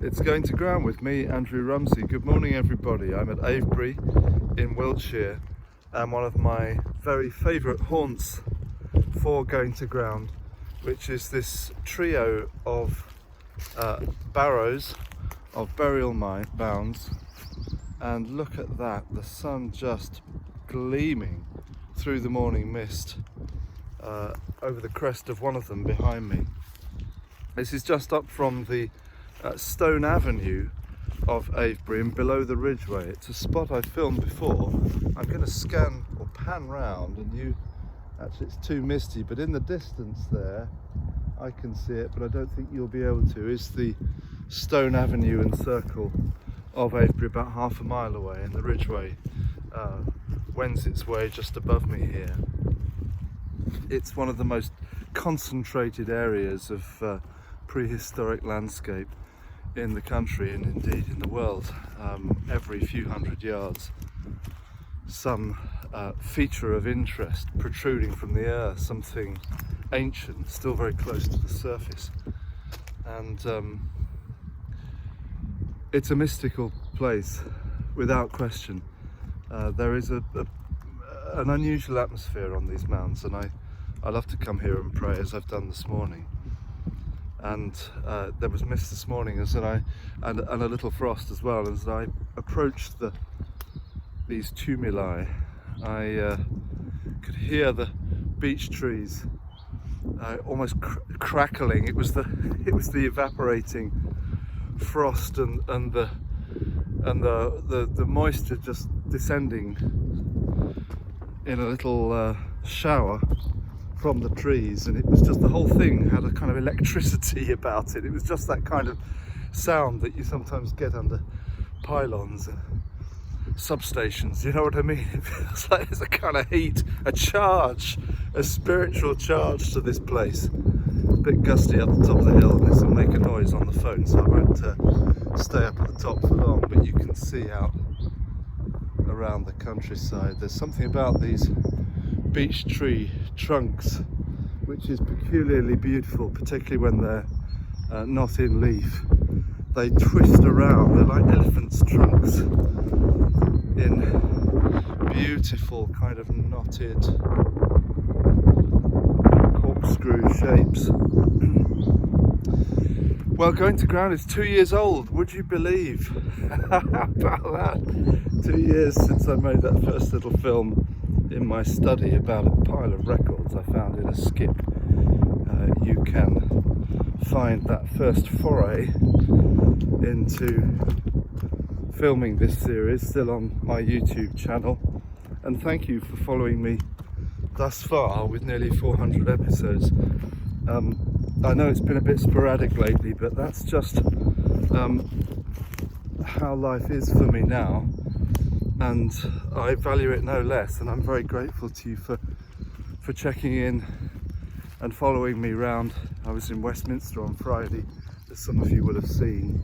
It's going to ground with me, Andrew Rumsey. Good morning, everybody. I'm at Avebury in Wiltshire, and one of my very favourite haunts for going to ground, which is this trio of barrows of burial mounds. And look at that, the sun just gleaming through the morning mist over the crest of one of them behind me. This is just up from the Stone Avenue of Avebury and below the Ridgeway. It's a spot I filmed before. I'm going to scan or pan round, and actually it's too misty, but in the distance there I can see it, but I don't think you'll be able to, is the Stone Avenue and Circle of Avebury, about half a mile away, and the Ridgeway wends its way just above me here. It's one of the most concentrated areas of prehistoric landscape in the country, and indeed in the world. Every few hundred yards some feature of interest protruding from the earth, something ancient still very close to the surface. And it's a mystical place without question. There is an unusual atmosphere on these mounds, and I love to come here and pray, as I've done this morning. And there was mist this morning, and a little frost as well. As I approached these tumuli, I could hear the beech trees almost crackling. It was the evaporating frost and the moisture just descending in a little shower from the trees, and it was just, the whole thing had a kind of electricity about it. It was just that kind of sound that you sometimes get under pylons and substations, you know what I mean? It feels like there's a kind of heat, a charge, a spiritual charge to this place. A bit gusty up the top of the hill, and this will make a noise on the phone, so I won't stay up at the top for long, but you can see out around the countryside. There's something about these beech tree trunks which is peculiarly beautiful, particularly when they're not in leaf. They twist around, they're like elephants' trunks in beautiful kind of knotted corkscrew shapes. Well, going to ground is 2 years old, would you believe? How about that? 2 years since I made that first little film in my study about a pile of records I found in a skip. You can find that first foray into filming this series still on my YouTube channel, and thank you for following me thus far with nearly 400 episodes. I know it's been a bit sporadic lately, but that's just how life is for me now, and I value it no less, and I'm very grateful to you for checking in and following me round. I was in Westminster on Friday, as some of you will have seen,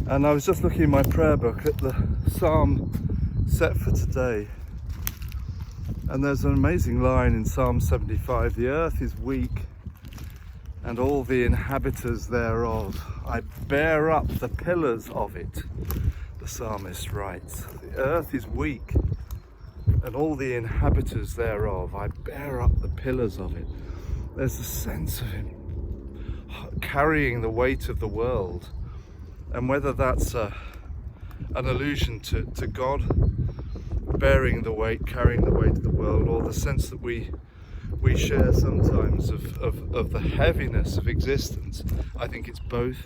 and I was just looking in my prayer book at the psalm set for today, and there's an amazing line in Psalm 75: the earth is weak and all the inhabitants thereof, I bear up the pillars of it. The psalmist writes, the earth is weak and all the inhabitants thereof, I bear up the pillars of it. There's a sense of him carrying the weight of the world, and whether that's an allusion to God bearing the weight, carrying the weight of the world, or the sense that we share sometimes of the heaviness of existence, I think it's both.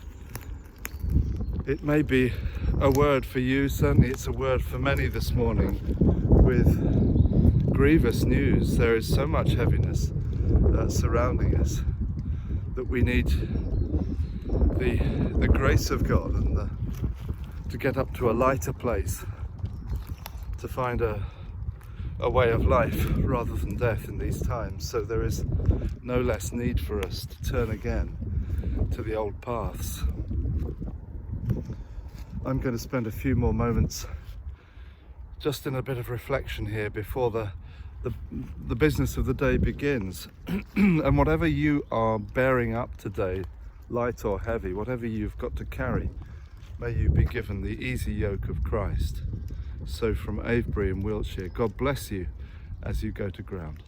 It may be a word for you, certainly it's a word for many this morning, with grievous news. There is so much heaviness surrounding us that we need the grace of God and to get up to a lighter place, to find a way of life rather than death in these times. So there is no less need for us to turn again to the old paths. I'm going to spend a few more moments just in a bit of reflection here before the business of the day begins. And whatever you are bearing up today, light or heavy, whatever you've got to carry, may you be given the easy yoke of Christ. So from Avebury in Wiltshire, God bless you as you go to ground.